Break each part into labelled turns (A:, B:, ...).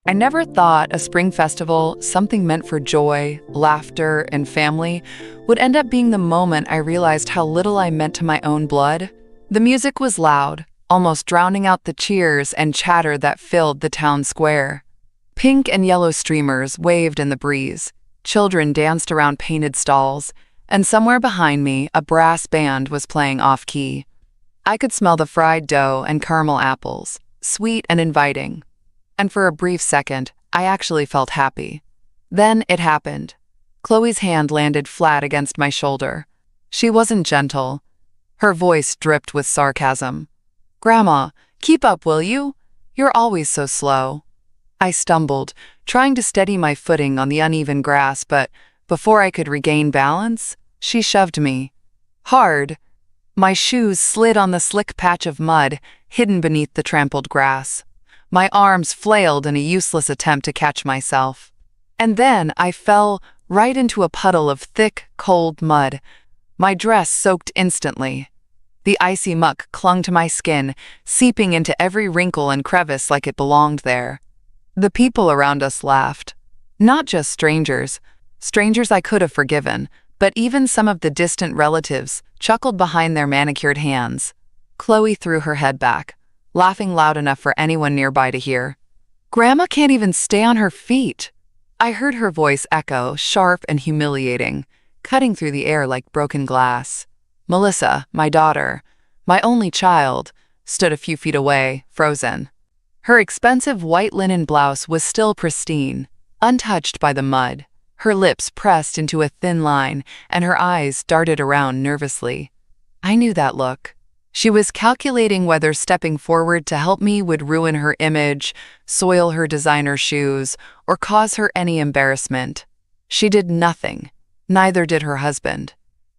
A: I never thought a spring festival, something meant for joy, laughter, and family, would end up being the moment I realized how little I meant to my own blood. The music was loud, almost drowning out the cheers and chatter that filled the town square. Pink and yellow streamers waved in the breeze, children danced around painted stalls, and somewhere behind me, a brass band was playing off-key. I could smell the fried dough and caramel apples, sweet and inviting. And for a brief second, I actually felt happy. Then it happened. Chloe's hand landed flat against my shoulder. She wasn't gentle. Her voice dripped with sarcasm. "Grandma, keep up, will you? You're always so slow." I stumbled, trying to steady my footing on the uneven grass, but before I could regain balance, she shoved me. Hard. My shoes slid on the slick patch of mud hidden beneath the trampled grass. My arms flailed in a useless attempt to catch myself. And then I fell right into a puddle of thick, cold mud. My dress soaked instantly. The icy muck clung to my skin, seeping into every wrinkle and crevice like it belonged there. The people around us laughed. Not just strangers. Strangers I could have forgiven, but even some of the distant relatives chuckled behind their manicured hands. Chloe threw her head back, laughing loud enough for anyone nearby to hear. "Grandma can't even stay on her feet." I heard her voice echo, sharp and humiliating, cutting through the air like broken glass. Melissa, my daughter, my only child, stood a few feet away, frozen. Her expensive white linen blouse was still pristine, untouched by the mud. Her lips pressed into a thin line, and her eyes darted around nervously. I knew that look. She was calculating whether stepping forward to help me would ruin her image, soil her designer shoes, or cause her any embarrassment. She did nothing. Neither did her husband.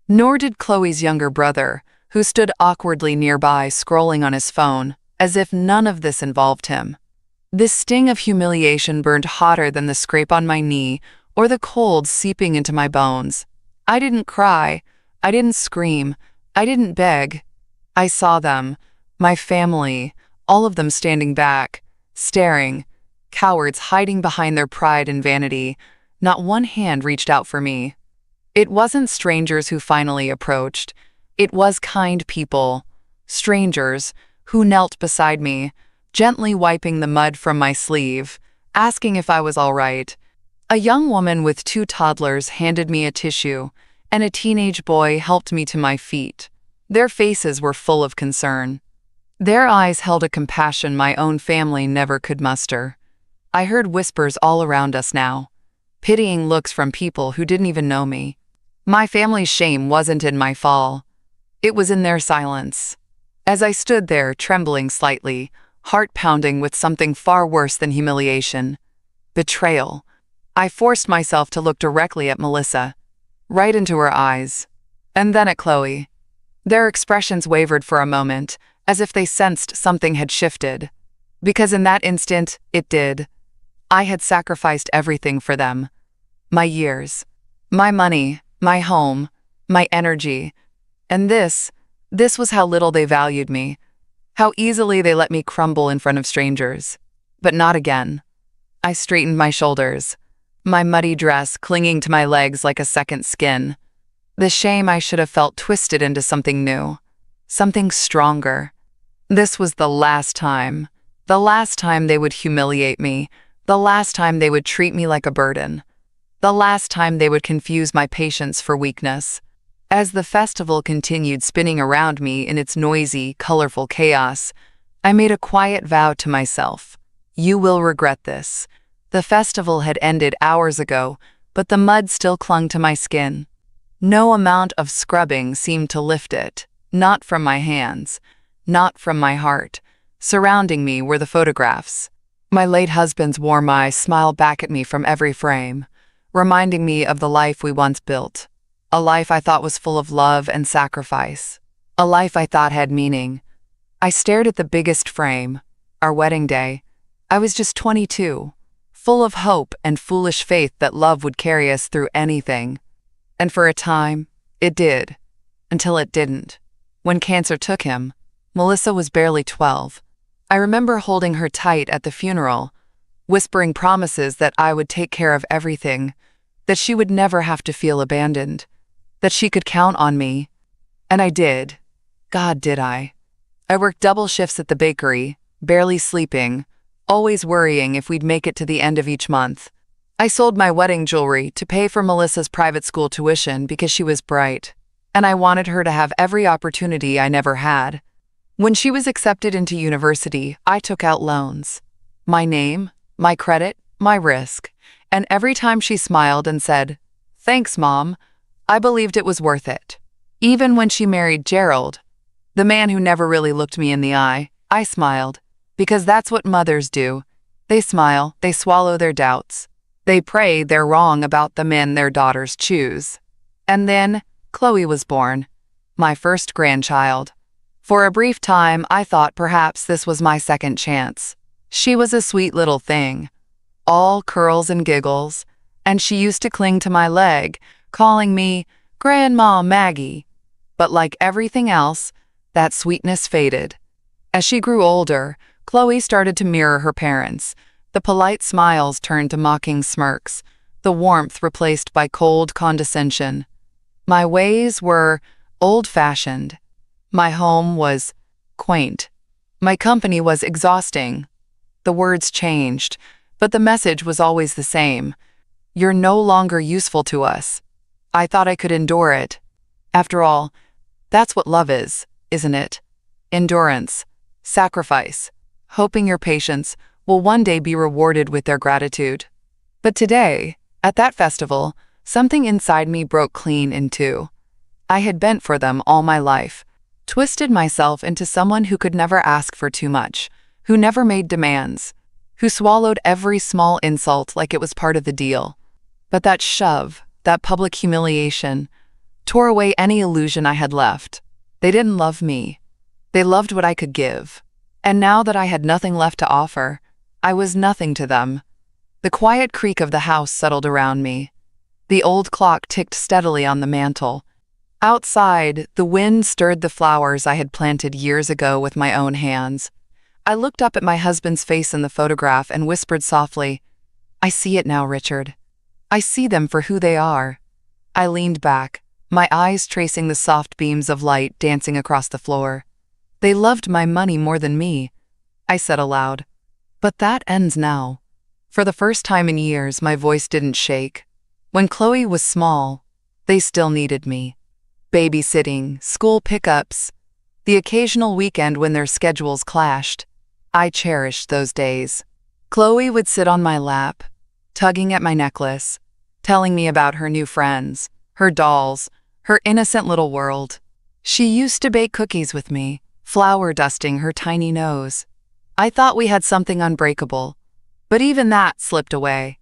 A: Nor did Chloe's younger brother, who stood awkwardly nearby scrolling on his phone, as if none of this involved him. This sting of humiliation burned hotter than the scrape on my knee or the cold seeping into my bones. I didn't cry. I didn't scream. I didn't beg. I saw them, my family, all of them standing back, staring, cowards hiding behind their pride and vanity. Not one hand reached out for me. It wasn't strangers who finally approached. It was kind people, strangers, who knelt beside me, gently wiping the mud from my sleeve, asking if I was all right. A young woman with 2 toddlers handed me a tissue, and a teenage boy helped me to my feet. Their faces were full of concern. Their eyes held a compassion my own family never could muster. I heard whispers all around us now, pitying looks from people who didn't even know me. My family's shame wasn't in my fall. It was in their silence. As I stood there, trembling slightly, heart pounding with something far worse than humiliation, betrayal, I forced myself to look directly at Melissa, right into her eyes, and then at Chloe. Their expressions wavered for a moment, as if they sensed something had shifted. Because in that instant, it did. I had sacrificed everything for them. My years, my money, my home, my energy. And this was how little they valued me. How easily they let me crumble in front of strangers. But not again. I straightened my shoulders, my muddy dress clinging to my legs like a second skin. The shame I should have felt twisted into something new, something stronger. This was the last time they would humiliate me, the last time they would treat me like a burden, the last time they would confuse my patience for weakness. As the festival continued spinning around me in its noisy, colorful chaos, I made a quiet vow to myself. You will regret this. The festival had ended hours ago, but the mud still clung to my skin. No amount of scrubbing seemed to lift it, not from my hands, not from my heart. Surrounding me were the photographs. My late husband's warm eyes smiled back at me from every frame, reminding me of the life we once built. A life I thought was full of love and sacrifice. A life I thought had meaning. I stared at the biggest frame, our wedding day. I was just 22, full of hope and foolish faith that love would carry us through anything. And for a time, it did. Until it didn't. When cancer took him, Melissa was barely 12. I remember holding her tight at the funeral, whispering promises that I would take care of everything, that she would never have to feel abandoned, that she could count on me. And I did. God, did I. I worked double shifts at the bakery, barely sleeping, always worrying if we'd make it to the end of each month. I sold my wedding jewelry to pay for Melissa's private school tuition because she was bright, and I wanted her to have every opportunity I never had. When she was accepted into university, I took out loans. My name, my credit, my risk. And every time she smiled and said, "Thanks, Mom," I believed it was worth it. Even when she married Gerald, the man who never really looked me in the eye, I smiled. Because that's what mothers do. They smile, they swallow their doubts. They pray they're wrong about the men their daughters choose. And then, Chloe was born. My first grandchild. For a brief time, I thought perhaps this was my second chance. She was a sweet little thing. All curls and giggles, and she used to cling to my leg, calling me Grandma Maggie. But like everything else, that sweetness faded. As she grew older, Chloe started to mirror her parents. The polite smiles turned to mocking smirks, the warmth replaced by cold condescension. My ways were old-fashioned. My home was quaint. My company was exhausting. The words changed, but the message was always the same. You're no longer useful to us. I thought I could endure it. After all, that's what love is, isn't it? Endurance, sacrifice, hoping your patience will one day be rewarded with their gratitude. But today, at that festival, something inside me broke clean in two. I had bent for them all my life, twisted myself into someone who could never ask for too much, who never made demands, who swallowed every small insult like it was part of the deal. But that shove, that public humiliation, tore away any illusion I had left. They didn't love me. They loved what I could give. And now that I had nothing left to offer, I was nothing to them. The quiet creak of the house settled around me. The old clock ticked steadily on the mantel. Outside, the wind stirred the flowers I had planted years ago with my own hands. I looked up at my husband's face in the photograph and whispered softly, "I see it now, Richard. I see them for who they are." I leaned back, my eyes tracing the soft beams of light dancing across the floor. "They loved my money more than me," I said aloud. "But that ends now." For the first time in years, my voice didn't shake. When Chloe was small, they still needed me. Babysitting, school pickups, the occasional weekend when their schedules clashed. I cherished those days. Chloe would sit on my lap, tugging at my necklace, telling me about her new friends, her dolls, her innocent little world. She used to bake cookies with me, flour dusting her tiny nose. I thought we had something unbreakable, but even that slipped away.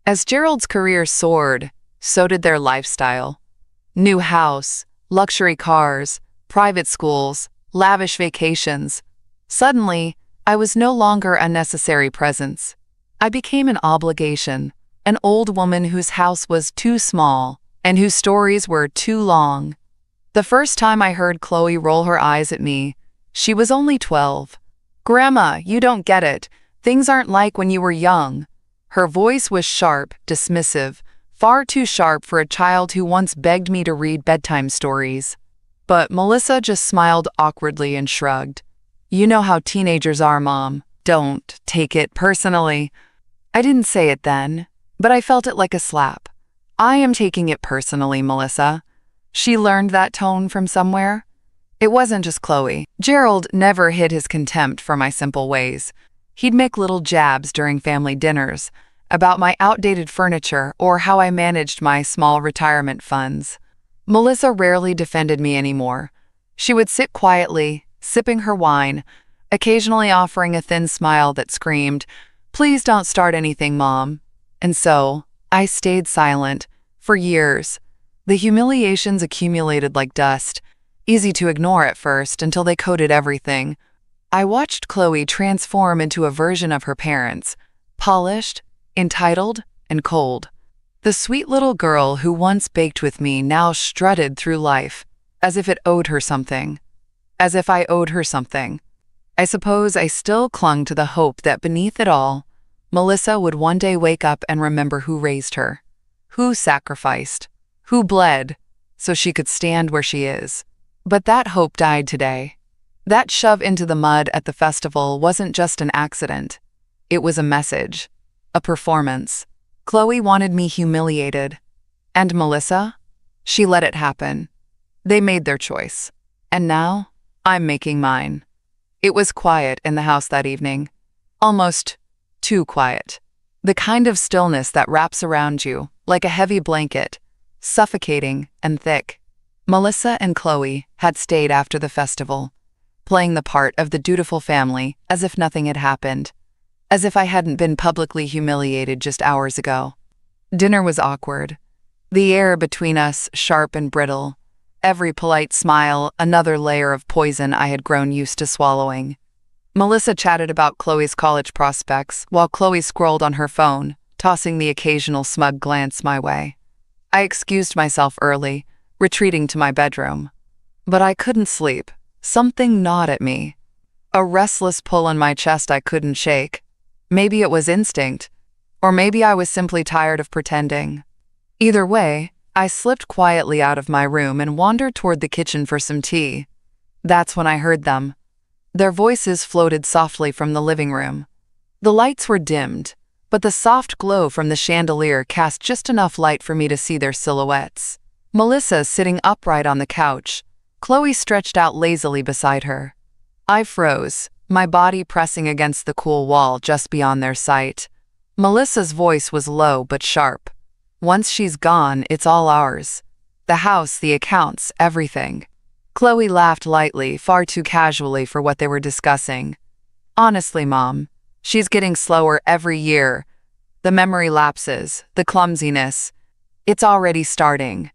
A: As Gerald's career soared, so did their lifestyle. New house, luxury cars, private schools, lavish vacations. Suddenly, I was no longer a necessary presence. I became an obligation, an old woman whose house was too small and whose stories were too long. The first time I heard Chloe roll her eyes at me, she was only 12. "Grandma, you don't get it. Things aren't like when you were young." Her voice was sharp, dismissive, far too sharp for a child who once begged me to read bedtime stories. But Melissa just smiled awkwardly and shrugged. "You know how teenagers are, Mom. Don't take it personally." I didn't say it then, but I felt it like a slap. "I am taking it personally, Melissa." She learned that tone from somewhere. It wasn't just Chloe. Gerald never hid his contempt for my simple ways. He'd make little jabs during family dinners about my outdated furniture or how I managed my small retirement funds. Melissa rarely defended me anymore. She would sit quietly, sipping her wine, occasionally offering a thin smile that screamed, "Please don't start anything, Mom." And so, I stayed silent for years. The humiliations accumulated like dust, easy to ignore at first until they coated everything. I watched Chloe transform into a version of her parents, polished, entitled, and cold. The sweet little girl who once baked with me now strutted through life, as if it owed her something. As if I owed her something. I suppose I still clung to the hope that beneath it all, Melissa would one day wake up and remember who raised her, who sacrificed, who bled, so she could stand where she is. But that hope died today. That shove into the mud at the festival wasn't just an accident. It was a message, a performance. Chloe wanted me humiliated. And Melissa? She let it happen. They made their choice. And now, I'm making mine. It was quiet in the house that evening. Almost too quiet. The kind of stillness that wraps around you like a heavy blanket, suffocating and thick. Melissa and Chloe had stayed after the festival, playing the part of the dutiful family as if nothing had happened, as if I hadn't been publicly humiliated just hours ago. Dinner was awkward. The air between us sharp and brittle. Every polite smile another layer of poison I had grown used to swallowing. Melissa chatted about Chloe's college prospects while Chloe scrolled on her phone, tossing the occasional smug glance my way. I excused myself early, retreating to my bedroom. But I couldn't sleep. Something gnawed at me. A restless pull in my chest I couldn't shake. Maybe it was instinct, or maybe I was simply tired of pretending. Either way, I slipped quietly out of my room and wandered toward the kitchen for some tea. That's when I heard them. Their voices floated softly from the living room. The lights were dimmed, but the soft glow from the chandelier cast just enough light for me to see their silhouettes. Melissa sitting upright on the couch, Chloe stretched out lazily beside her. I froze, my body pressing against the cool wall just beyond their sight. Melissa's voice was low but sharp. Once she's gone, it's all ours. The house, the accounts, everything. Chloe laughed lightly, far too casually for what they were discussing. Honestly, Mom, she's getting slower every year. The memory lapses, the clumsiness. It's already starting.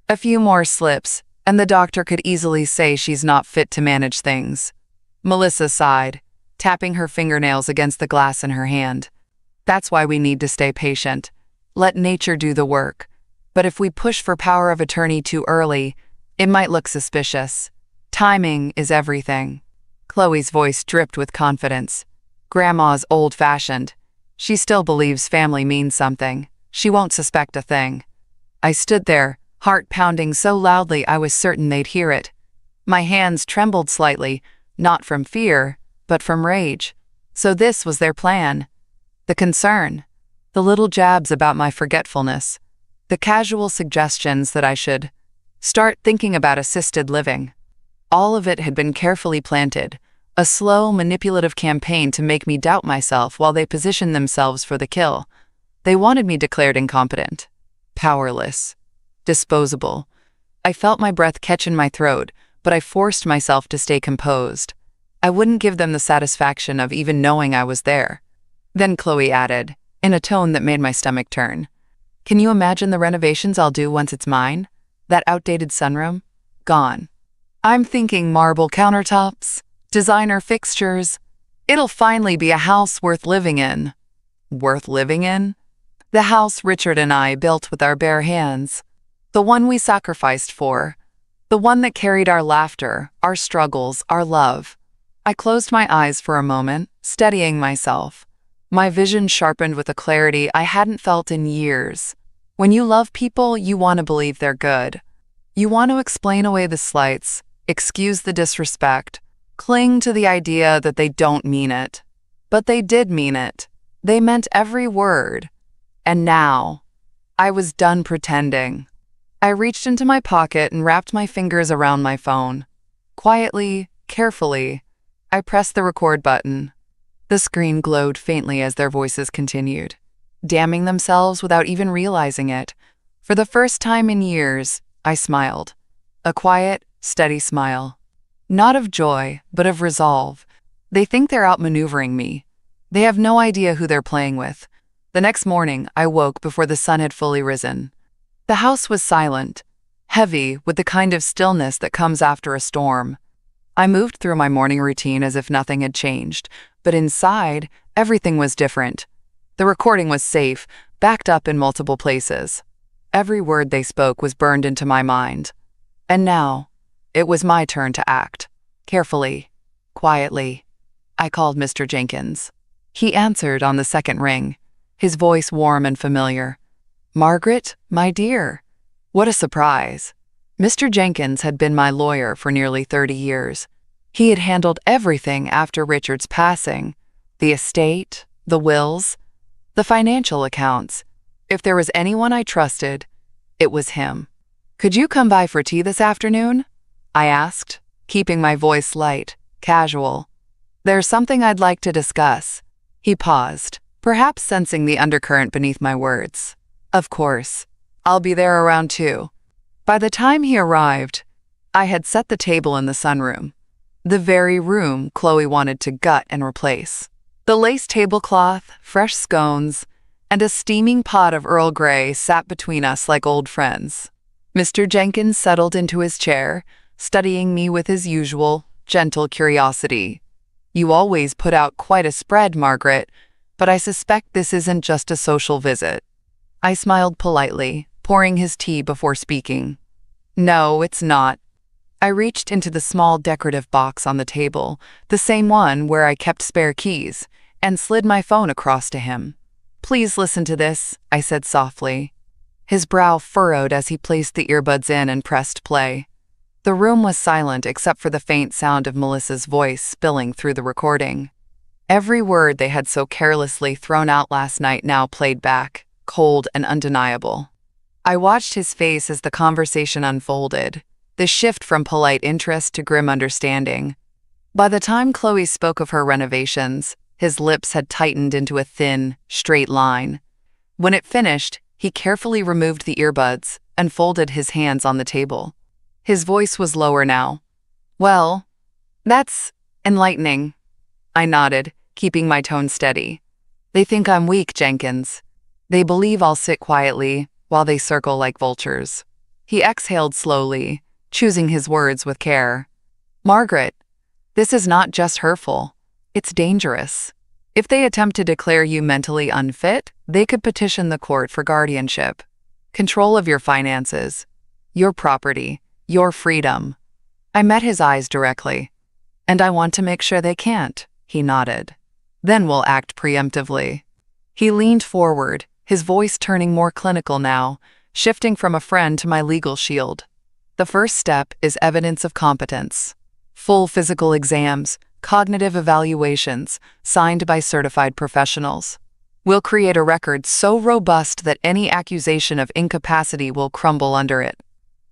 A: A few more slips, and the doctor could easily say she's not fit to manage things. Melissa sighed, tapping her fingernails against the glass in her hand. That's why we need to stay patient. Let nature do the work. But if we push for power of attorney too early, it might look suspicious. Timing is everything. Chloe's voice dripped with confidence. Grandma's old-fashioned. She still believes family means something. She won't suspect a thing. I stood there, heart pounding so loudly I was certain they'd hear it. My hands trembled slightly, not from fear, but from rage. So this was their plan. The concern. The little jabs about my forgetfulness. The casual suggestions that I should start thinking about assisted living. All of it had been carefully planted, a slow, manipulative campaign to make me doubt myself while they positioned themselves for the kill. They wanted me declared incompetent, powerless, disposable. I felt my breath catch in my throat, but I forced myself to stay composed. I wouldn't give them the satisfaction of even knowing I was there. Then Chloe added, in a tone that made my stomach turn, "Can you imagine the renovations I'll do once it's mine? That outdated sunroom? Gone. I'm thinking marble countertops, designer fixtures. It'll finally be a house worth living in." Worth living in? The house Richard and I built with our bare hands. The one we sacrificed for. The one that carried our laughter, our struggles, our love. I closed my eyes for a moment, steadying myself. My vision sharpened with a clarity I hadn't felt in years. When you love people, you want to believe they're good. You want to explain away the slights, excuse the disrespect, cling to the idea that they don't mean it. But they did mean it. They meant every word. And now, I was done pretending. I reached into my pocket and wrapped my fingers around my phone. Quietly, carefully, I pressed the record button. The screen glowed faintly as their voices continued, damning themselves without even realizing it. For the first time in years, I smiled. A quiet, steady smile. Not of joy, but of resolve. They think they're outmaneuvering me. They have no idea who they're playing with. The next morning, I woke before the sun had fully risen. The house was silent, heavy with the kind of stillness that comes after a storm. I moved through my morning routine as if nothing had changed, but inside, everything was different. The recording was safe, backed up in multiple places. Every word they spoke was burned into my mind. And now, it was my turn to act. Carefully, quietly, I called Mr. Jenkins. He answered on the second ring, his voice warm and familiar. "Margaret, my dear." What a surprise. Mr. Jenkins had been my lawyer for nearly 30 years. He had handled everything after Richard's passing: the estate, the wills, the financial accounts. If there was anyone I trusted, it was him. "Could you come by for tea this afternoon?" I asked, keeping my voice light, casual. "There's something I'd like to discuss." He paused, perhaps sensing the undercurrent beneath my words. "Of course. I'll be there around 2. By the time he arrived, I had set the table in the sunroom, the very room Chloe wanted to gut and replace. The lace tablecloth, fresh scones, and a steaming pot of Earl Grey sat between us like old friends. Mr. Jenkins settled into his chair, studying me with his usual, gentle curiosity. "You always put out quite a spread, Margaret, but I suspect this isn't just a social visit." I smiled politely, pouring his tea before speaking. "No, it's not." I reached into the small decorative box on the table, the same one where I kept spare keys, and slid my phone across to him. "Please listen to this," I said softly. His brow furrowed as he placed the earbuds in and pressed play. The room was silent except for the faint sound of Melissa's voice spilling through the recording. Every word they had so carelessly thrown out last night now played back, cold and undeniable. I watched his face as the conversation unfolded, the shift from polite interest to grim understanding. By the time Chloe spoke of her renovations, his lips had tightened into a thin, straight line. When it finished, he carefully removed the earbuds and folded his hands on the table. His voice was lower now. "Well, that's enlightening." I nodded, keeping my tone steady. "They think I'm weak, Jenkins. They believe I'll sit quietly while they circle like vultures." He exhaled slowly, choosing his words with care. "Margaret, this is not just hurtful. It's dangerous. If they attempt to declare you mentally unfit, they could petition the court for guardianship, control of your finances, your property, your freedom." I met his eyes directly. "And I want to make sure they can't," he nodded. "Then we'll act preemptively." He leaned forward, his voice turning more clinical now, shifting from a friend to my legal shield. "The first step is evidence of competence. Full physical exams, cognitive evaluations, signed by certified professionals. We'll create a record so robust that any accusation of incapacity will crumble under it."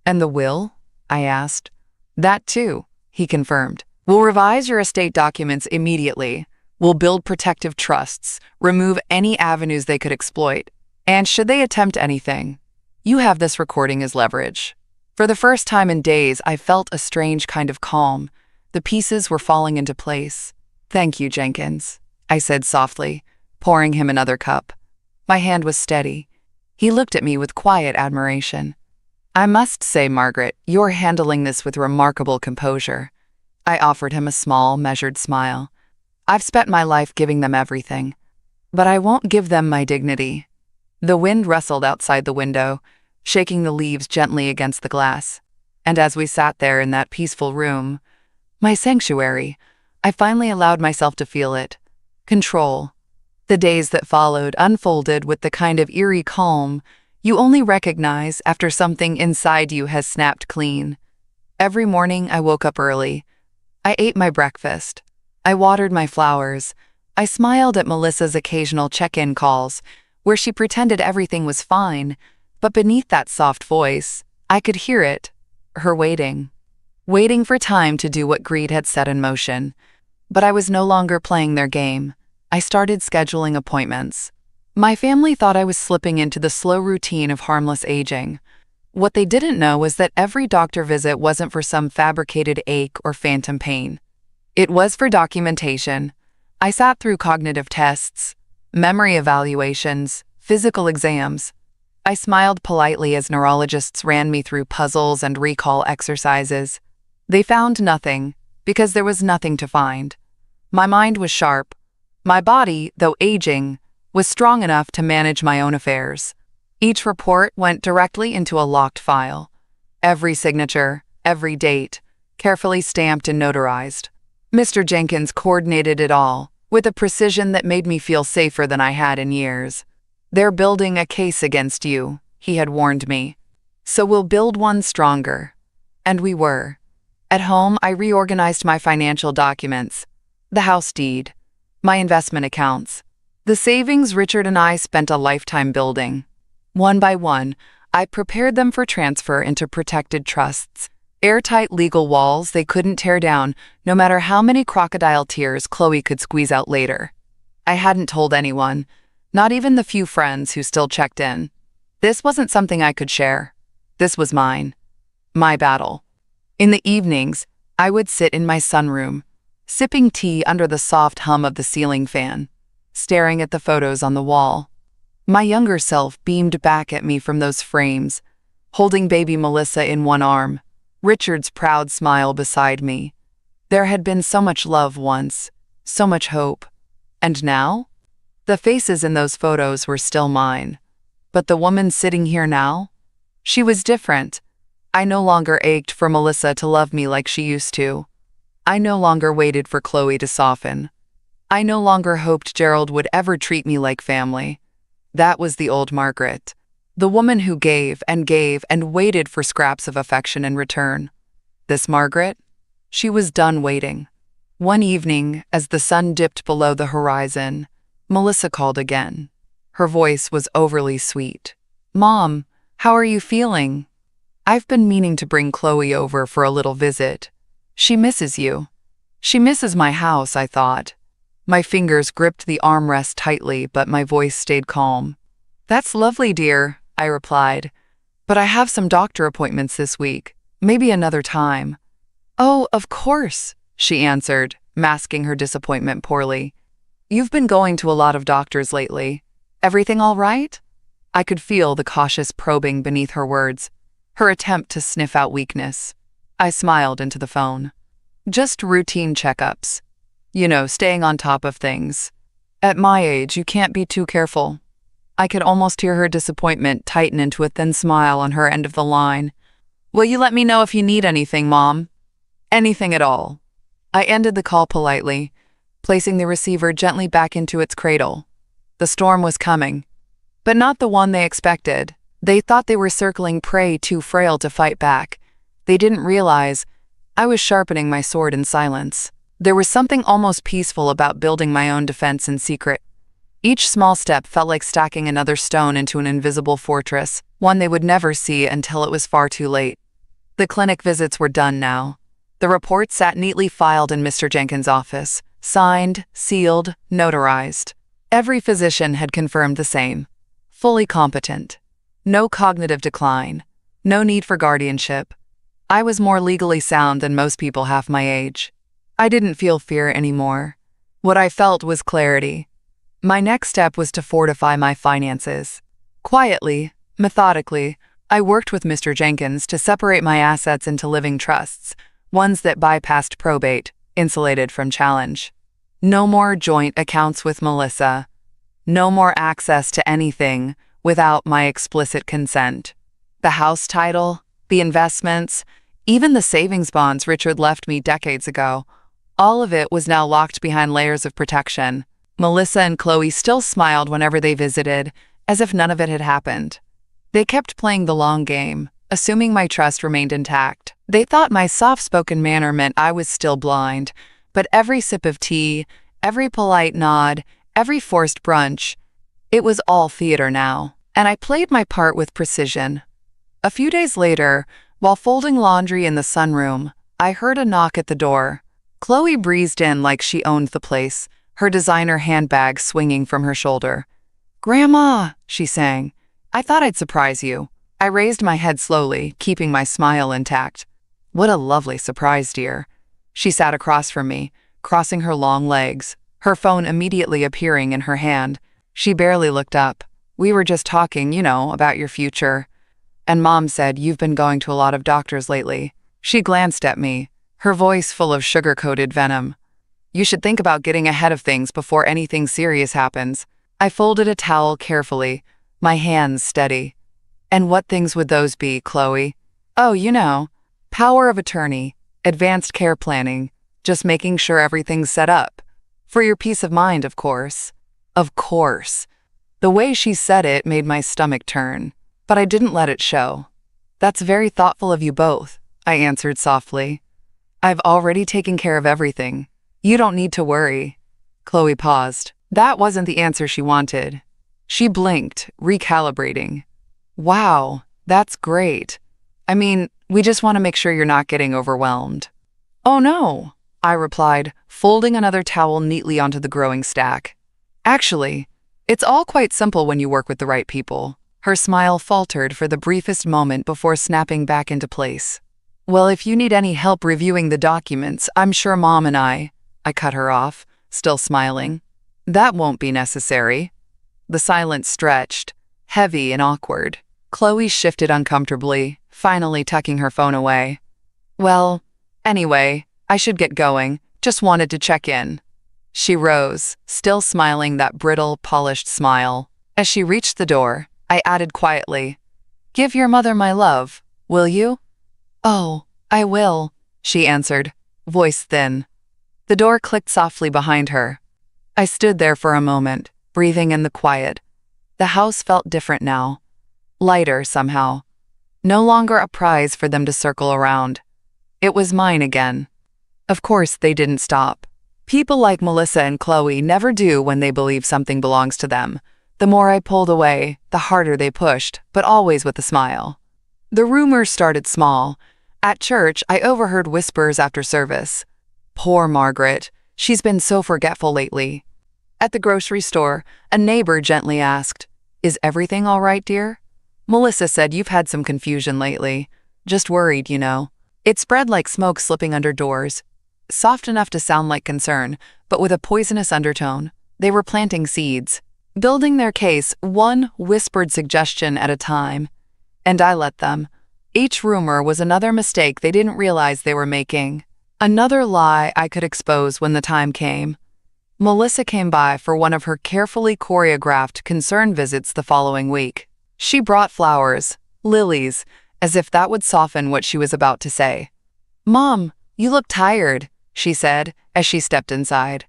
A: "And the will?" I asked. "That too," he confirmed. "We'll revise your estate documents immediately. We'll build protective trusts, remove any avenues they could exploit. And should they attempt anything, you have this recording as leverage." For the first time in days, I felt a strange kind of calm. The pieces were falling into place. "Thank you, Jenkins," I said softly, pouring him another cup. My hand was steady. He looked at me with quiet admiration. "I must say, Margaret, you're handling this with remarkable composure." I offered him a small, measured smile. "I've spent my life giving them everything, but I won't give them my dignity." The wind rustled outside the window, shaking the leaves gently against the glass. And as we sat there in that peaceful room, my sanctuary, I finally allowed myself to feel it. Control. The days that followed unfolded with the kind of eerie calm you only recognize after something inside you has snapped clean. Every morning I woke up early. I ate my breakfast. I watered my flowers. I smiled at Melissa's occasional check-in calls, where she pretended everything was fine, but beneath that soft voice, I could hear it, her waiting. Waiting for time to do what greed had set in motion. But I was no longer playing their game. I started scheduling appointments. My family thought I was slipping into the slow routine of harmless aging. What they didn't know was that every doctor visit wasn't for some fabricated ache or phantom pain. It was for documentation. I sat through cognitive tests, memory evaluations, physical exams. I smiled politely as neurologists ran me through puzzles and recall exercises. They found nothing, because there was nothing to find. My mind was sharp. My body, though aging, was strong enough to manage my own affairs. Each report went directly into a locked file. Every signature, every date, carefully stamped and notarized. Mr. Jenkins coordinated it all, with a precision that made me feel safer than I had in years. "They're building a case against you," he had warned me. "So we'll build one stronger." And we were. At home, I reorganized my financial documents, the house deed, my investment accounts, the savings Richard and I spent a lifetime building. One by one, I prepared them for transfer into protected trusts, airtight legal walls they couldn't tear down, no matter how many crocodile tears Chloe could squeeze out later. I hadn't told anyone, not even the few friends who still checked in. This wasn't something I could share. This was mine. My battle. In the evenings, I would sit in my sunroom, sipping tea under the soft hum of the ceiling fan, staring at the photos on the wall. My younger self beamed back at me from those frames, holding baby Melissa in one arm, Richard's proud smile beside me. There had been so much love once, so much hope. And now? The faces in those photos were still mine. But the woman sitting here now? She was different. I no longer ached for Melissa to love me like she used to. I no longer waited for Chloe to soften. I no longer hoped Gerald would ever treat me like family. That was the old Margaret, the woman who gave and waited for scraps of affection in return. This Margaret? She was done waiting. One evening, as the sun dipped below the horizon, Melissa called again. Her voice was overly sweet. "Mom, how are you feeling?" "I've been meaning to bring Chloe over for a little visit. She misses you." "She misses my house," I thought. My fingers gripped the armrest tightly, but my voice stayed calm. "That's lovely, dear," I replied. "But I have some doctor appointments this week. Maybe another time." "Oh, of course," she answered, masking her disappointment poorly. "You've been going to a lot of doctors lately. Everything all right?" I could feel the cautious probing beneath her words, her attempt to sniff out weakness. I smiled into the phone. "Just routine checkups. You know, staying on top of things. At my age, you can't be too careful." I could almost hear her disappointment tighten into a thin smile on her end of the line. "Will you let me know if you need anything, Mom?" "Anything at all." I ended the call politely, placing the receiver gently back into its cradle. The storm was coming, but not the one they expected. They thought they were circling prey too frail to fight back. They didn't realize I was sharpening my sword in silence. There was something almost peaceful about building my own defense in secret. Each small step felt like stacking another stone into an invisible fortress, one they would never see until it was far too late. The clinic visits were done now. The report sat neatly filed in Mr. Jenkins' office, signed, sealed, notarized. Every physician had confirmed the same. Fully competent. No cognitive decline. No need for guardianship. I was more legally sound than most people half my age. I didn't feel fear anymore. What I felt was clarity. My next step was to fortify my finances. Quietly, methodically, I worked with Mr. Jenkins to separate my assets into living trusts, ones that bypassed probate, insulated from challenge. No more joint accounts with Melissa. No more access to anything without my explicit consent. The house title, the investments, even the savings bonds Richard left me decades ago, all of it was now locked behind layers of protection. Melissa and Chloe still smiled whenever they visited, as if none of it had happened. They kept playing the long game, assuming my trust remained intact. They thought my soft-spoken manner meant I was still blind, but every sip of tea, every polite nod, every forced brunch, it was all theater now, and I played my part with precision. A few days later, while folding laundry in the sunroom, I heard a knock at the door. Chloe breezed in like she owned the place, her designer handbag swinging from her shoulder. "Grandma," she sang, "I thought I'd surprise you." I raised my head slowly, keeping my smile intact. "What a lovely surprise, dear." She sat across from me, crossing her long legs, her phone immediately appearing in her hand. She barely looked up. "We were just talking, about your future. And Mom said you've been going to a lot of doctors lately." She glanced at me, her voice full of sugar-coated venom. "You should think about getting ahead of things before anything serious happens." I folded a towel carefully, my hands steady. "And what things would those be, Chloe?" "Oh, power of attorney, advanced care planning, just making sure everything's set up." For your peace of mind, of course. Of course. The way she said it made my stomach turn, but I didn't let it show. That's very thoughtful of you both, I answered softly. I've already taken care of everything. You don't need to worry. Chloe paused. That wasn't the answer she wanted. She blinked, recalibrating. Wow, that's great. I mean, we just want to make sure you're not getting overwhelmed. Oh no, I replied, folding another towel neatly onto the growing stack. Actually, it's all quite simple when you work with the right people. Her smile faltered for the briefest moment before snapping back into place. Well, if you need any help reviewing the documents, I'm sure Mom and I cut her off, still smiling. That won't be necessary. The silence stretched, heavy and awkward. Chloe shifted uncomfortably, finally tucking her phone away. Well, anyway, I should get going. Just wanted to check in. She rose, still smiling that brittle, polished smile. As she reached the door, I added quietly, "Give your mother my love, will you?" "Oh, I will," she answered, voice thin. The door clicked softly behind her. I stood there for a moment, breathing in the quiet. The house felt different now. Lighter, somehow. No longer a prize for them to circle around. It was mine again. Of course, they didn't stop. People like Melissa and Chloe never do when they believe something belongs to them. The more I pulled away, the harder they pushed, but always with a smile. The rumors started small. At church, I overheard whispers after service. Poor Margaret. She's been so forgetful lately. At the grocery store, a neighbor gently asked, "Is everything all right, dear?" Melissa said, "You've had some confusion lately. Just worried, you know." It spread like smoke slipping under doors. Soft enough to sound like concern, but with a poisonous undertone. They were planting seeds, building their case one whispered suggestion at a time. And I let them. Each rumor was another mistake they didn't realize they were making. Another lie I could expose when the time came. Melissa came by for one of her carefully choreographed concern visits the following week. She brought flowers, lilies, as if that would soften what she was about to say. "Mom, you look tired," she said as she stepped inside.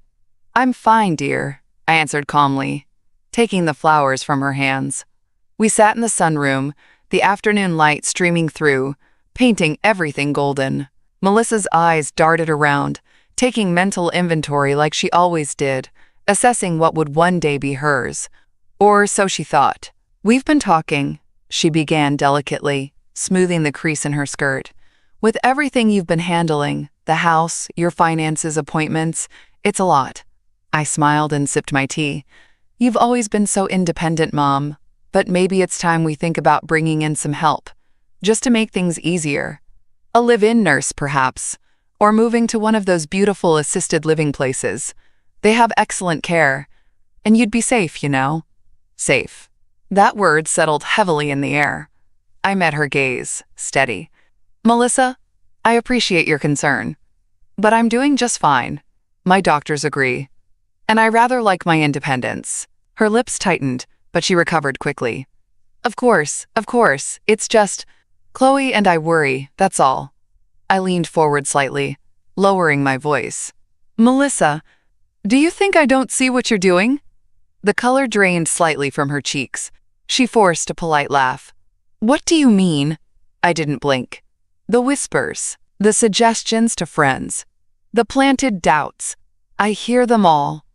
A: "I'm fine, dear," I answered calmly, taking the flowers from her hands. We sat in the sunroom, the afternoon light streaming through, painting everything golden. Melissa's eyes darted around, taking mental inventory like she always did, assessing what would one day be hers. Or so she thought. "We've been talking," she began delicately, smoothing the crease in her skirt. "With everything you've been handling, the house, your finances, appointments, it's a lot." I smiled and sipped my tea. "You've always been so independent, Mom, but maybe it's time we think about bringing in some help, just to make things easier. A live-in nurse, perhaps, or moving to one of those beautiful assisted living places. They have excellent care, and you'd be safe, you know." Safe. That word settled heavily in the air. I met her gaze, steady. "Melissa, I appreciate your concern, but I'm doing just fine. My doctors agree. And I rather like my independence." Her lips tightened, but she recovered quickly. Of course, it's just, Chloe and I worry, that's all." I leaned forward slightly, lowering my voice. "Melissa, do you think I don't see what you're doing?" The color drained slightly from her cheeks. She forced a polite laugh. "What do you mean?" I didn't blink. The whispers, the suggestions to friends, the planted doubts. I hear them all.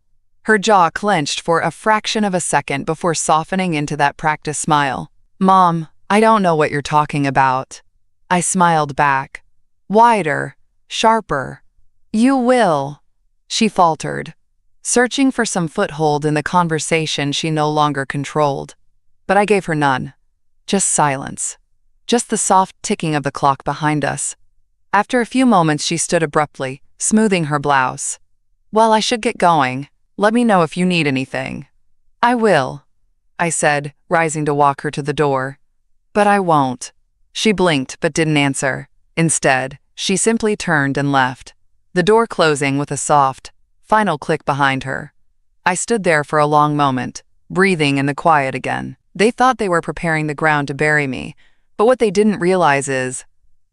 A: Her jaw clenched for a fraction of a second before softening into that practiced smile. "Mom, I don't know what you're talking about." I smiled back. Wider, sharper. "You will," she faltered, searching for some foothold in the conversation she no longer controlled. But I gave her none. Just silence. Just the soft ticking of the clock behind us. After a few moments, she stood abruptly, smoothing her blouse. "Well, I should get going. Let me know if you need anything." "I will," I said, rising to walk her to the door. "But I won't." She blinked but didn't answer. Instead, she simply turned and left, the door closing with a soft, final click behind her. I stood there for a long moment, breathing in the quiet again. They thought they were preparing the ground to bury me, but what they didn't realize is,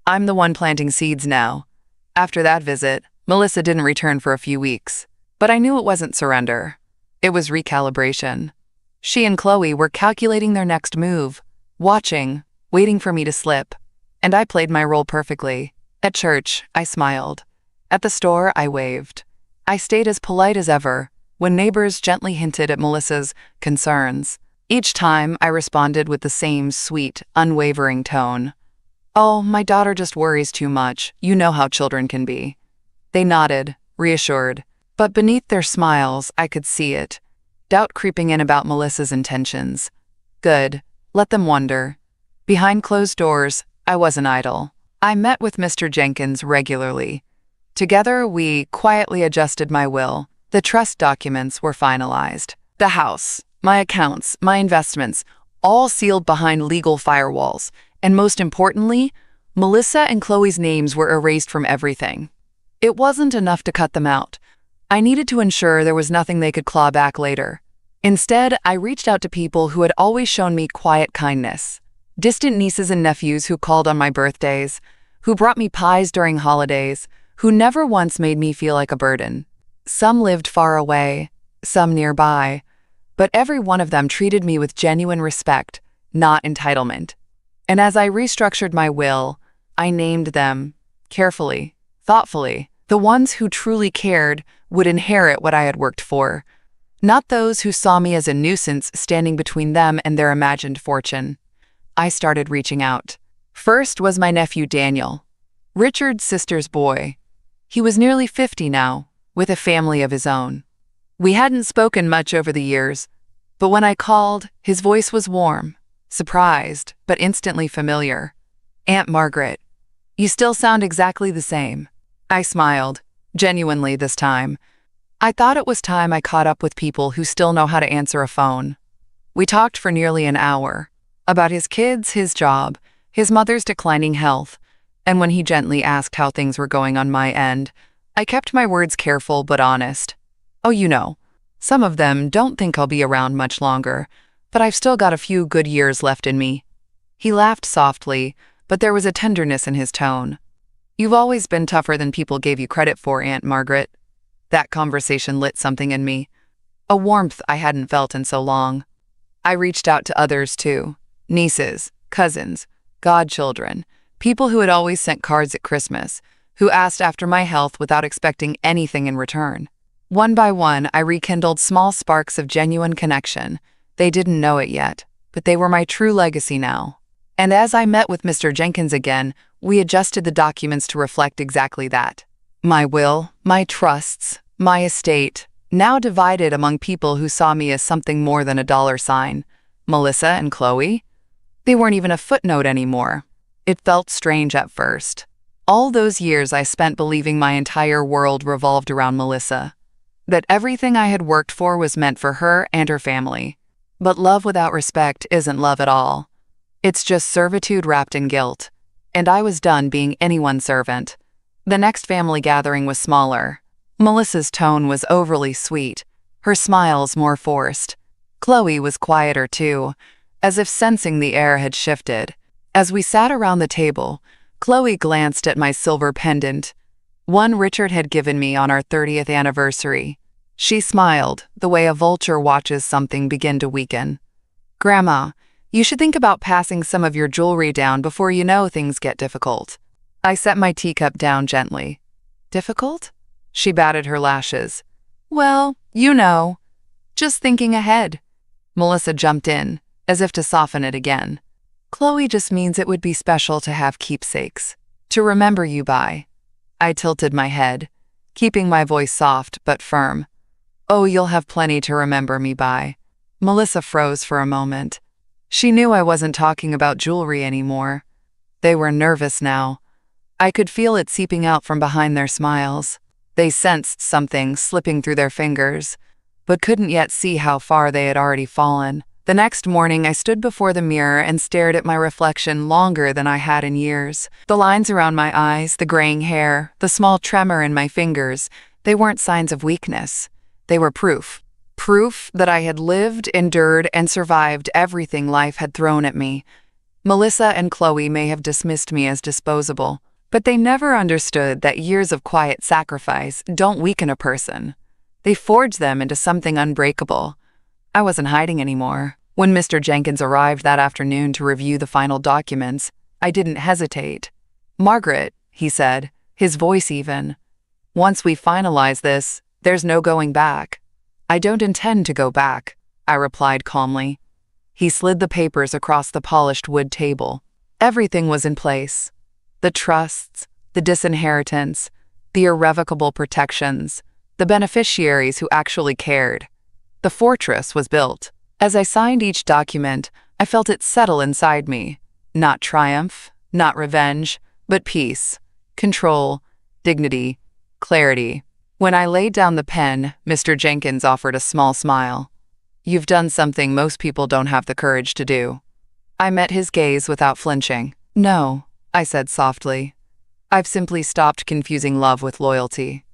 A: I'm the one planting seeds now. After that visit, Melissa didn't return for a few weeks. But I knew it wasn't surrender. It was recalibration. She and Chloe were calculating their next move, watching, waiting for me to slip. And I played my role perfectly. At church, I smiled. At the store, I waved. I stayed as polite as ever when neighbors gently hinted at Melissa's concerns. Each time, I responded with the same sweet, unwavering tone. "Oh, my daughter just worries too much. You know how children can be." They nodded, reassured. But beneath their smiles, I could see it. Doubt creeping in about Melissa's intentions. Good. Let them wonder. Behind closed doors, I wasn't idle. I met with Mr. Jenkins regularly. Together, we quietly adjusted my will. The trust documents were finalized. The house, my accounts, my investments, all sealed behind legal firewalls. And most importantly, Melissa and Chloe's names were erased from everything. It wasn't enough to cut them out. I needed to ensure there was nothing they could claw back later. Instead, I reached out to people who had always shown me quiet kindness. Distant nieces and nephews who called on my birthdays, who brought me pies during holidays, who never once made me feel like a burden. Some lived far away, some nearby, but every one of them treated me with genuine respect, not entitlement. And as I restructured my will, I named them, carefully, thoughtfully. The ones who truly cared would inherit what I had worked for, not those who saw me as a nuisance standing between them and their imagined fortune. I started reaching out. First was my nephew Daniel, Richard's sister's boy. He was nearly 50 now, with a family of his own. We hadn't spoken much over the years, but when I called, his voice was warm, surprised, but instantly familiar. "Aunt Margaret, you still sound exactly the same." I smiled, genuinely this time. I thought it was time I caught up with people who still know how to answer a phone. We talked for nearly an hour, about his kids, his job, his mother's declining health, and when he gently asked how things were going on my end, I kept my words careful but honest. "Oh, you know, some of them don't think I'll be around much longer, but I've still got a few good years left in me." He laughed softly, but there was a tenderness in his tone. "You've always been tougher than people gave you credit for, Aunt Margaret." That conversation lit something in me, a warmth I hadn't felt in so long. I reached out to others too, nieces, cousins, godchildren, people who had always sent cards at Christmas, who asked after my health without expecting anything in return. One by one, I rekindled small sparks of genuine connection. They didn't know it yet, but they were my true legacy now. And as I met with Mr. Jenkins again, we adjusted the documents to reflect exactly that. My will, my trusts, my estate, now divided among people who saw me as something more than a dollar sign. Melissa and Chloe? They weren't even a footnote anymore. It felt strange at first. All those years I spent believing my entire world revolved around Melissa, that everything I had worked for was meant for her and her family. But love without respect isn't love at all. It's just servitude wrapped in guilt. And I was done being anyone's servant. The next family gathering was smaller. Melissa's tone was overly sweet, her smiles more forced. Chloe was quieter too, as if sensing the air had shifted. As we sat around the table, Chloe glanced at my silver pendant, one Richard had given me on our 30th anniversary. She smiled, the way a vulture watches something begin to weaken. "Grandma, you should think about passing some of your jewelry down before you know things get difficult." I set my teacup down gently. "Difficult?" She batted her lashes. "Well, you know, just thinking ahead." Melissa jumped in, as if to soften it again. "Chloe just means it would be special to have keepsakes, to remember you by." I tilted my head, keeping my voice soft but firm. "Oh, you'll have plenty to remember me by." Melissa froze for a moment. She knew I wasn't talking about jewelry anymore. They were nervous now. I could feel it seeping out from behind their smiles. They sensed something slipping through their fingers, but couldn't yet see how far they had already fallen. The next morning, I stood before the mirror and stared at my reflection longer than I had in years. The lines around my eyes, the graying hair, the small tremor in my fingers, they weren't signs of weakness. They were proof. Proof that I had lived, endured, and survived everything life had thrown at me. Melissa and Chloe may have dismissed me as disposable, but they never understood that years of quiet sacrifice don't weaken a person. They forged them into something unbreakable. I wasn't hiding anymore. When Mr. Jenkins arrived that afternoon to review the final documents, I didn't hesitate. "Margaret," he said, his voice even, "once we finalize this, there's no going back." "I don't intend to go back," I replied calmly. He slid the papers across the polished wood table. Everything was in place. The trusts, the disinheritance, the irrevocable protections, the beneficiaries who actually cared. The fortress was built. As I signed each document, I felt it settle inside me. Not triumph, not revenge, but peace, control, dignity, clarity. When I laid down the pen, Mr. Jenkins offered a small smile. "You've done something most people don't have the courage to do." I met his gaze without flinching. "No," I said softly. "I've simply stopped confusing love with loyalty."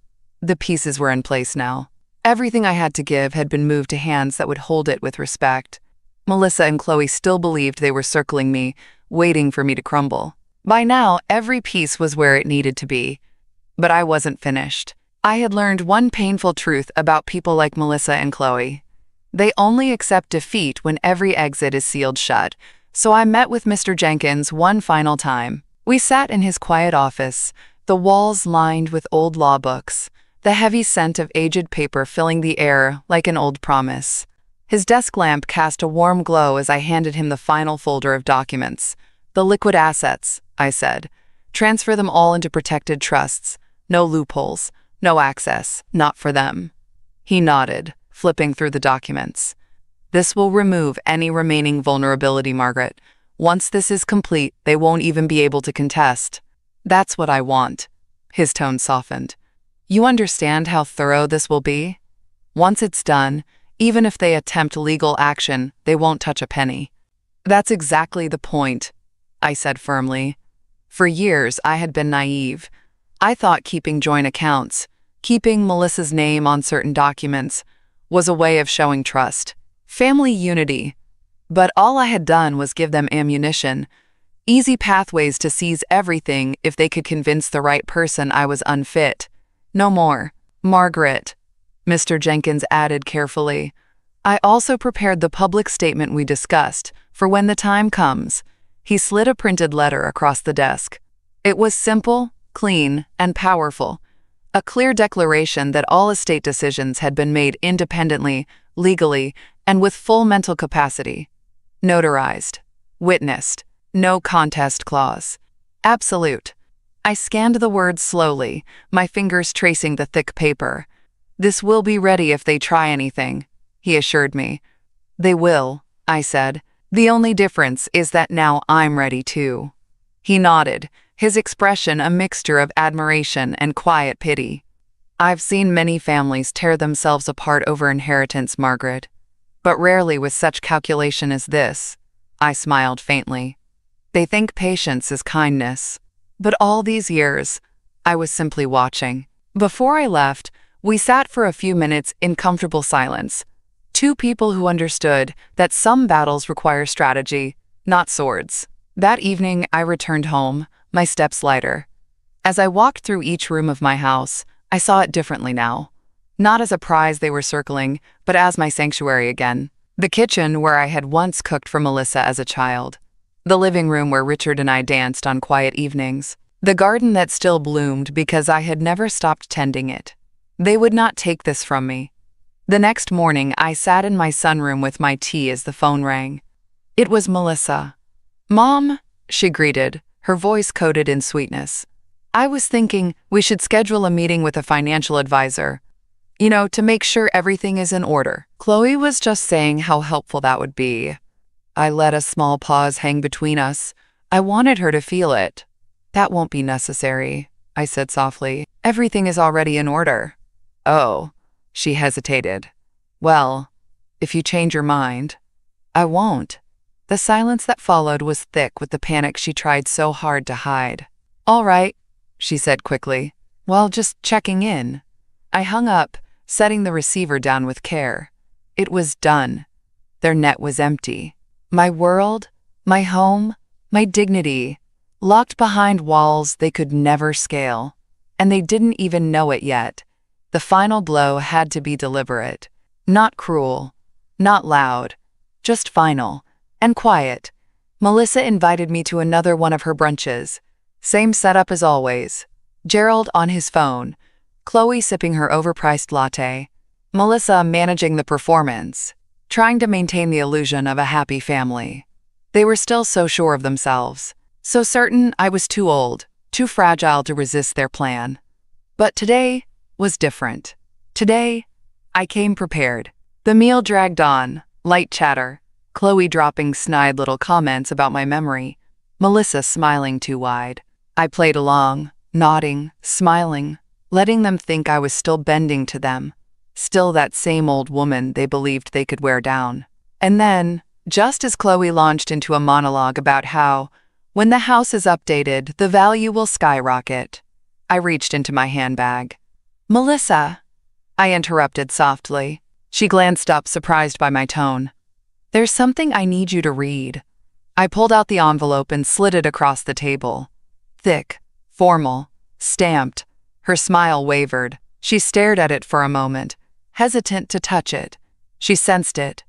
A: The pieces were in place now. Everything I had to give had been moved to hands that would hold it with respect. Melissa and Chloe still believed they were circling me, waiting for me to crumble. By now, every piece was where it needed to be. But I wasn't finished. I had learned one painful truth about people like Melissa and Chloe. They only accept defeat when every exit is sealed shut, so I met with Mr. Jenkins one final time. We sat in his quiet office, the walls lined with old law books, the heavy scent of aged paper filling the air like an old promise. His desk lamp cast a warm glow as I handed him the final folder of documents. "The liquid assets," I said. "Transfer them all into protected trusts. No loopholes, no access, not for them." He nodded, flipping through the documents. "This will remove any remaining vulnerability, Margaret. Once this is complete, they won't even be able to contest." "That's what I want." His tone softened. "You understand how thorough this will be? Once it's done, even if they attempt legal action, they won't touch a penny." "That's exactly the point," I said firmly. For years, I had been naive. I thought keeping joint accounts, keeping Melissa's name on certain documents, was a way of showing trust, family unity. But all I had done was give them ammunition, easy pathways to seize everything if they could convince the right person I was unfit. No more. "Margaret," Mr. Jenkins added carefully, "I also prepared the public statement we discussed for when the time comes." He slid a printed letter across the desk. It was simple, clean, and powerful. A clear declaration that all estate decisions had been made independently, legally, and with full mental capacity. Notarized. Witnessed. No contest clause. Absolute. I scanned the words slowly, my fingers tracing the thick paper. "This will be ready if they try anything," he assured me. "They will," I said. "The only difference is that now I'm ready too." He nodded, his expression a mixture of admiration and quiet pity. "I've seen many families tear themselves apart over inheritance, Margaret, but rarely with such calculation as this." I smiled faintly. "They think patience is kindness. But all these years, I was simply watching." Before I left, we sat for a few minutes in comfortable silence. Two people who understood that some battles require strategy, not swords. That evening, I returned home, my steps lighter. As I walked through each room of my house, I saw it differently now. Not as a prize they were circling, but as my sanctuary again. The kitchen where I had once cooked for Melissa as a child. The living room where Richard and I danced on quiet evenings. The garden that still bloomed because I had never stopped tending it. They would not take this from me. The next morning, I sat in my sunroom with my tea as the phone rang. It was Melissa. "Mom," she greeted, her voice coated in sweetness. "I was thinking we should schedule a meeting with a financial advisor. To make sure everything is in order." Chloe was just saying how helpful that would be. I let a small pause hang between us. I wanted her to feel it. "That won't be necessary," I said softly. "Everything is already in order." "Oh," she hesitated. "Well, if you change your mind." "I won't." The silence that followed was thick with the panic she tried so hard to hide. "All right," she said quickly. "Well, just checking in." I hung up, setting the receiver down with care. It was done. Their net was empty. My world, my home, my dignity, locked behind walls they could never scale. And they didn't even know it yet. The final blow had to be deliberate. Not cruel, not loud, just final and quiet. Melissa invited me to another one of her brunches. Same setup as always. Gerald on his phone, Chloe sipping her overpriced latte, Melissa managing the performance, trying to maintain the illusion of a happy family. They were still so sure of themselves, so certain I was too old, too fragile to resist their plan. But today was different. Today, I came prepared. The meal dragged on, light chatter, Chloe dropping snide little comments about my memory, Melissa smiling too wide. I played along, nodding, smiling, letting them think I was still bending to them, still that same old woman they believed they could wear down. And then, just as Chloe launched into a monologue about how, when the house is updated, the value will skyrocket, I reached into my handbag. "Melissa," I interrupted softly. She glanced up, surprised by my tone. "There's something I need you to read." I pulled out the envelope and slid it across the table. Thick, formal, stamped. Her smile wavered. She stared at it for a moment, hesitant to touch it. She sensed it.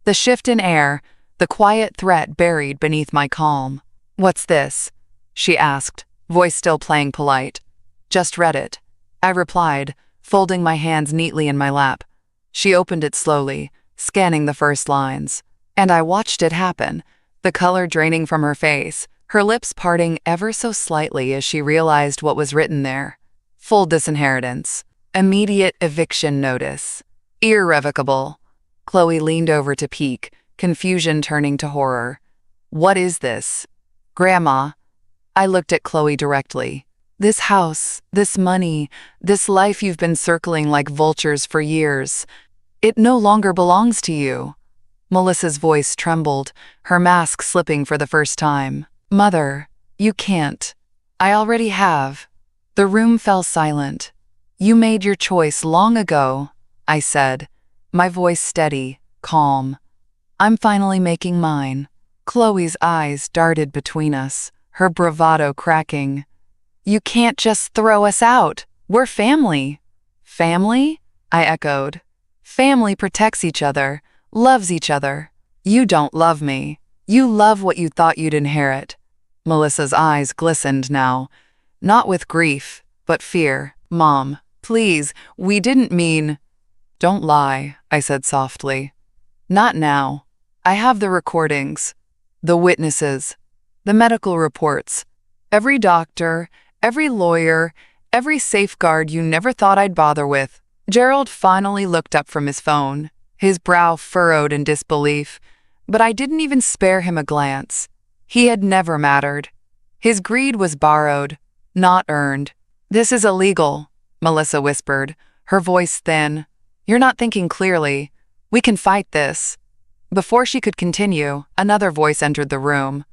A: The shift in air, the quiet threat buried beneath my calm. "What's this?" she asked, voice still playing polite. "Just read it," I replied, folding my hands neatly in my lap. She opened it slowly, scanning the first lines. And I watched it happen, the color draining from her face, her lips parting ever so slightly as she realized what was written there. Full disinheritance. Immediate eviction notice. Irrevocable. Chloe leaned over to peek, confusion turning to horror. "What is this?" "Grandma." I looked at Chloe directly. "This house, this money, this life you've been circling like vultures for years, it no longer belongs to you." Melissa's voice trembled, her mask slipping for the first time. "Mother, you can't. I already have." The room fell silent. "You made your choice long ago," I said, my voice steady, calm. "I'm finally making mine." Chloe's eyes darted between us, her bravado cracking. "You can't just throw us out. We're family." "Family?" I echoed. "Family protects each other, loves each other. You don't love me. You love what you thought you'd inherit." Melissa's eyes glistened now, not with grief, but fear. "Mom, please, we didn't mean—" "Don't lie," I said softly. "Not now. I have the recordings, the witnesses, the medical reports, every doctor, every lawyer, every safeguard you never thought I'd bother with." Gerald finally looked up from his phone, his brow furrowed in disbelief, but I didn't even spare him a glance. He had never mattered. His greed was borrowed, not earned. "This is illegal," Melissa whispered, her voice thin. "You're not thinking clearly. We can fight this." Before she could continue, another voice entered the room.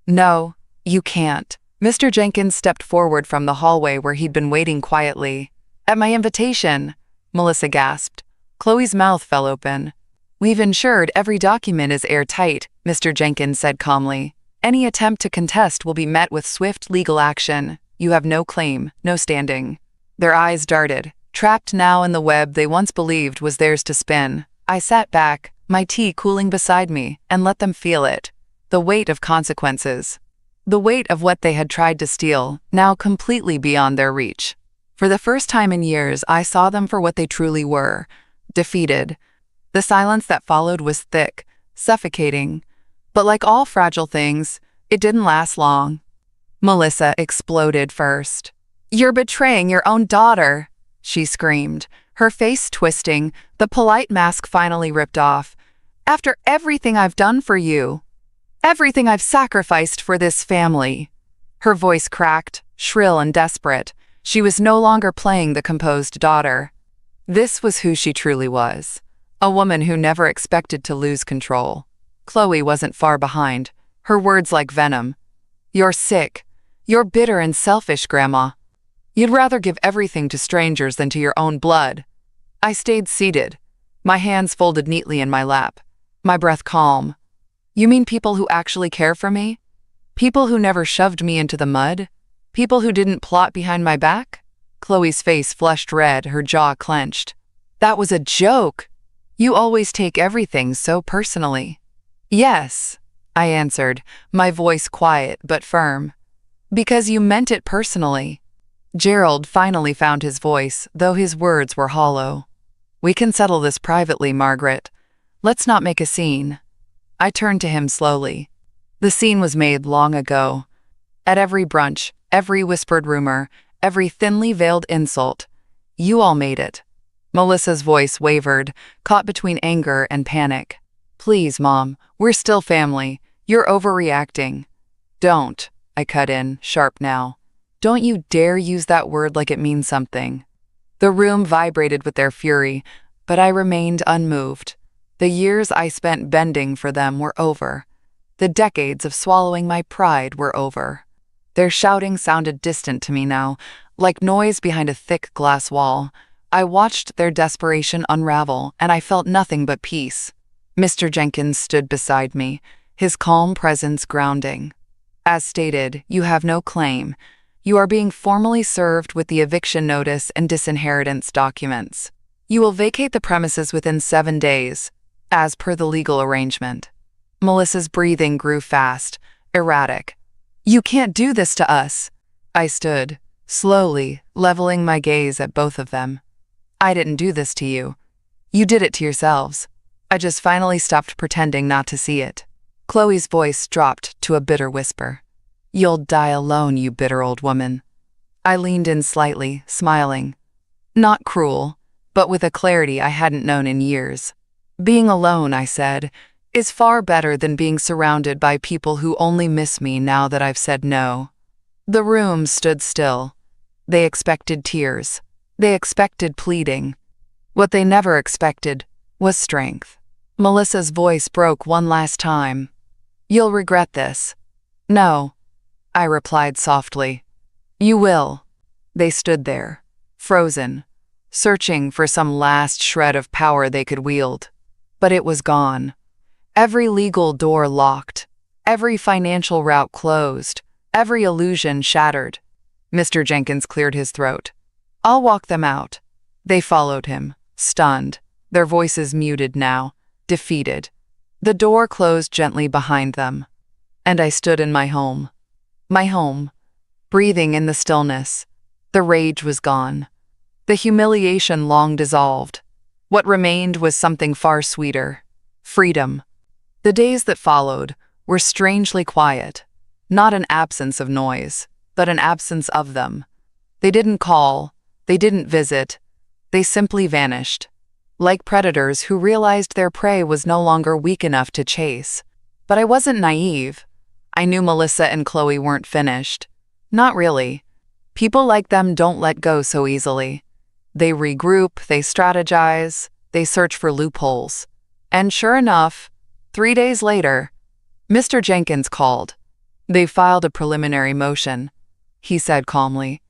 A: "No, you can't." Mr. Jenkins stepped forward from the hallway where he'd been waiting quietly. "At my invitation," Melissa gasped. Chloe's mouth fell open. "We've ensured every document is airtight," Mr. Jenkins said calmly. "Any attempt to contest will be met with swift legal action. You have no claim, no standing." Their eyes darted, trapped now in the web they once believed was theirs to spin. I sat back, my tea cooling beside me, and let them feel it. The weight of consequences. The weight of what they had tried to steal, now completely beyond their reach. For the first time in years, I saw them for what they truly were, defeated. The silence that followed was thick, suffocating. But like all fragile things, it didn't last long. Melissa exploded first. "You're betraying your own daughter," she screamed, her face twisting, the polite mask finally ripped off. "After everything I've done for you, everything I've sacrificed for this family." Her voice cracked, shrill and desperate. She was no longer playing the composed daughter. This was who she truly was, a woman who never expected to lose control. Chloe wasn't far behind, her words like venom. "You're sick. You're bitter and selfish, Grandma. You'd rather give everything to strangers than to your own blood." I stayed seated, my hands folded neatly in my lap, my breath calm. "You mean people who actually care for me? People who never shoved me into the mud? People who didn't plot behind my back?" Chloe's face flushed red, her jaw clenched. That was a joke. You always take everything so personally. Yes, I answered, my voice quiet but firm. Because you meant it personally. Gerald finally found his voice, though his words were hollow. We can settle this privately, Margaret. Let's not make a scene. I turned to him slowly. The scene was made long ago. At every brunch, every whispered rumor, every thinly veiled insult, you all made it. Melissa's voice wavered, caught between anger and panic. Please, Mom, we're still family. You're overreacting. Don't, I cut in, sharp now. Don't you dare use that word like it means something. The room vibrated with their fury, but I remained unmoved. The years I spent bending for them were over. The decades of swallowing my pride were over. Their shouting sounded distant to me now, like noise behind a thick glass wall. I watched their desperation unravel, and I felt nothing but peace. Mr. Jenkins stood beside me, his calm presence grounding. As stated, you have no claim. You are being formally served with the eviction notice and disinheritance documents. You will vacate the premises within 7 days, as per the legal arrangement. Melissa's breathing grew fast, erratic. You can't do this to us. I stood, slowly, leveling my gaze at both of them. I didn't do this to you. You did it to yourselves. I just finally stopped pretending not to see it. Chloe's voice dropped to a bitter whisper. You'll die alone, you bitter old woman. I leaned in slightly, smiling. Not cruel, but with a clarity I hadn't known in years. Being alone, I said, is far better than being surrounded by people who only miss me now that I've said no. The room stood still. They expected tears. They expected pleading. What they never expected was strength. Melissa's voice broke one last time. You'll regret this. No, I replied softly. You will. They stood there, frozen, searching for some last shred of power they could wield. But it was gone. Every legal door locked, every financial route closed, every illusion shattered. Mr. Jenkins cleared his throat. I'll walk them out. They followed him, stunned, their voices muted now, defeated. The door closed gently behind them, and I stood in my home, breathing in the stillness. The rage was gone. The humiliation long dissolved. What remained was something far sweeter, freedom. The days that followed were strangely quiet, not an absence of noise, but an absence of them. They didn't call, they didn't visit, they simply vanished, like predators who realized their prey was no longer weak enough to chase. But I wasn't naive. I knew Melissa and Chloe weren't finished. Not really. People like them don't let go so easily. They regroup, they strategize, they search for loopholes. And sure enough, 3 days later, Mr. Jenkins called. They filed a preliminary motion, he said calmly,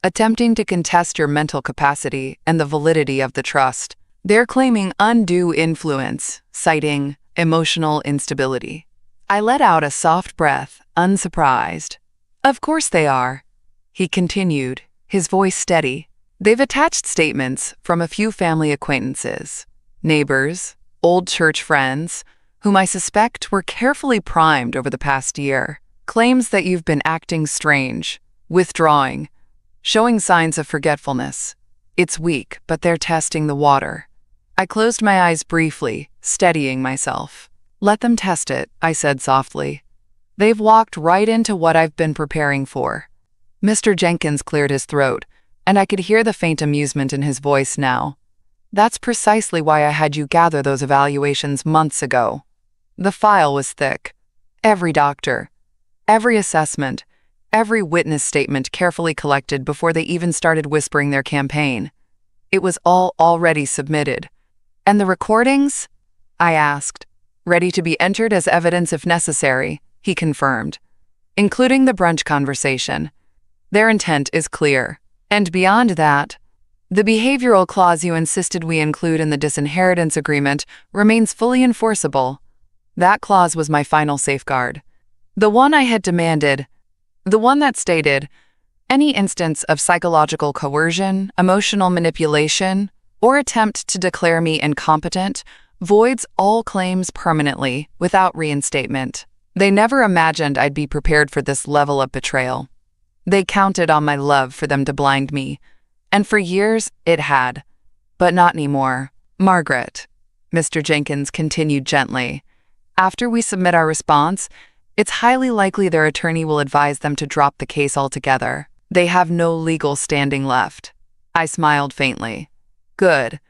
A: attempting to contest your mental capacity and the validity of the trust. They're claiming undue influence, citing emotional instability. I let out a soft breath, unsurprised. Of course they are, he continued, his voice steady. They've attached statements from a few family acquaintances, neighbors, old church friends, whom I suspect were carefully primed over the past year. Claims that you've been acting strange, withdrawing, showing signs of forgetfulness. It's weak, but they're testing the water. I closed my eyes briefly, steadying myself. Let them test it, I said softly. They've walked right into what I've been preparing for. Mr. Jenkins cleared his throat, and I could hear the faint amusement in his voice now. That's precisely why I had you gather those evaluations months ago. The file was thick. Every doctor, every assessment, every witness statement carefully collected before they even started whispering their campaign. It was all already submitted. And the recordings? I asked. Ready to be entered as evidence if necessary, he confirmed, including the brunch conversation. Their intent is clear. And beyond that, the behavioral clause you insisted we include in the disinheritance agreement remains fully enforceable. That clause was my final safeguard. The one I had demanded, the one that stated, Any instance of psychological coercion, emotional manipulation, or attempt to declare me incompetent voids all claims permanently without reinstatement. They never imagined I'd be prepared for this level of betrayal. They counted on my love for them to blind me, and for years it had. But not anymore. Margaret, Mr. Jenkins continued gently, after we submit our response, it's highly likely their attorney will advise them to drop the case altogether. They have no legal standing left. I smiled faintly. Good.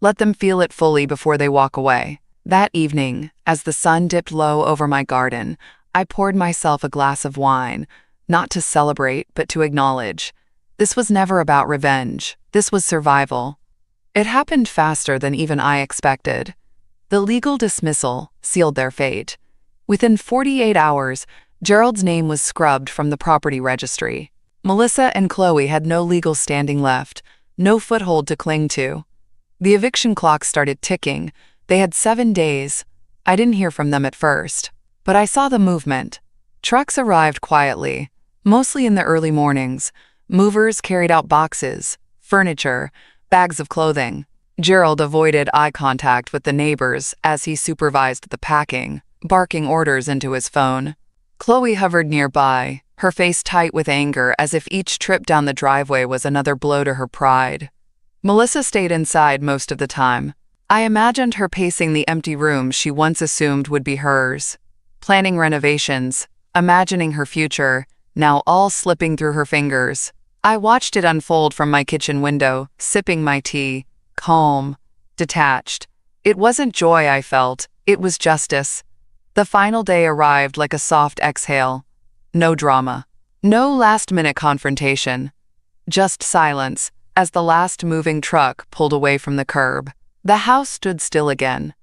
A: Let them feel it fully before they walk away. That evening, as the sun dipped low over my garden, I poured myself a glass of wine, not to celebrate, but to acknowledge. This was never about revenge. This was survival. It happened faster than even I expected. The legal dismissal sealed their fate. Within 48 hours, Gerald's name was scrubbed from the property registry. Melissa and Chloe had no legal standing left, no foothold to cling to. The eviction clock started ticking. They had 7 days. I didn't hear from them at first, but I saw the movement. Trucks arrived quietly, mostly in the early mornings. Movers carried out boxes, furniture, bags of clothing. Gerald avoided eye contact with the neighbors as he supervised the packing, barking orders into his phone. Chloe hovered nearby, her face tight with anger as if each trip down the driveway was another blow to her pride. Melissa stayed inside most of the time. I imagined her pacing the empty room she once assumed would be hers, planning renovations, imagining her future, now all slipping through her fingers. I watched it unfold from my kitchen window, sipping my tea, calm, detached. It wasn't joy I felt, it was justice. The final day arrived like a soft exhale. No drama. No last-minute confrontation. Just silence as the last moving truck pulled away from the curb. The house stood still again.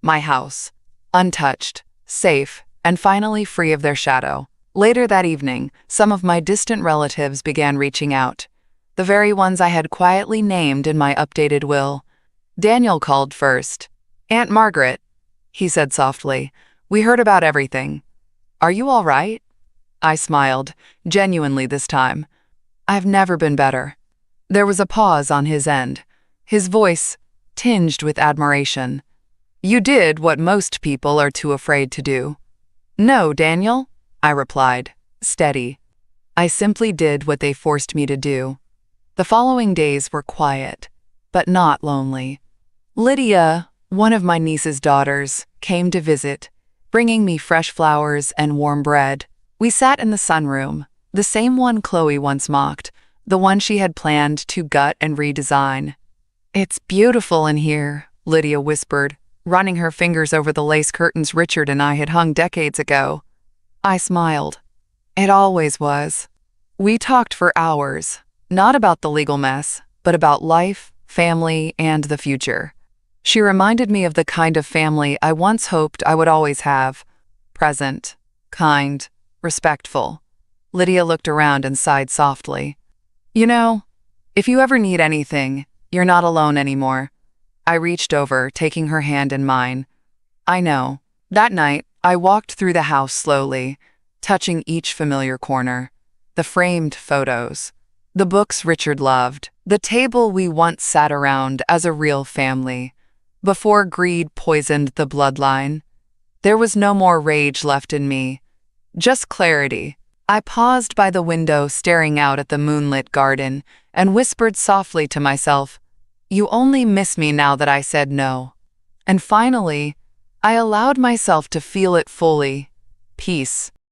A: My house. Untouched, safe, and finally free of their shadow. Later that evening, some of my distant relatives began reaching out. The very ones I had quietly named in my updated will. Daniel called first. "Aunt Margaret," he said softly, "we heard about everything. Are you all right?" I smiled, genuinely this time. "I've never been better." There was a pause on his end, his voice tinged with admiration. "You did what most people are too afraid to do." "No, Daniel," I replied, steady. "I simply did what they forced me to do." The following days were quiet, but not lonely. Lydia, one of my niece's daughters, came to visit, bringing me fresh flowers and warm bread. We sat in the sunroom, the same one Chloe once mocked, the one she had planned to gut and redesign. "It's beautiful in here," Lydia whispered, running her fingers over the lace curtains Richard and I had hung decades ago. I smiled. It always was. We talked for hours, not about the legal mess, but about life, family, and the future. She reminded me of the kind of family I once hoped I would always have. Present, kind, respectful. Lydia looked around and sighed softly. "You know, if you ever need anything, you're not alone anymore." I reached over, taking her hand in mine. "I know." That night, I walked through the house slowly, touching each familiar corner. The framed photos, the books Richard loved, the table we once sat around as a real family. Before greed poisoned the bloodline, there was no more rage left in me, just clarity. I paused by the window staring out at the moonlit garden and whispered softly to myself, "You only miss me now that I said no." And finally, I allowed myself to feel it fully. Peace.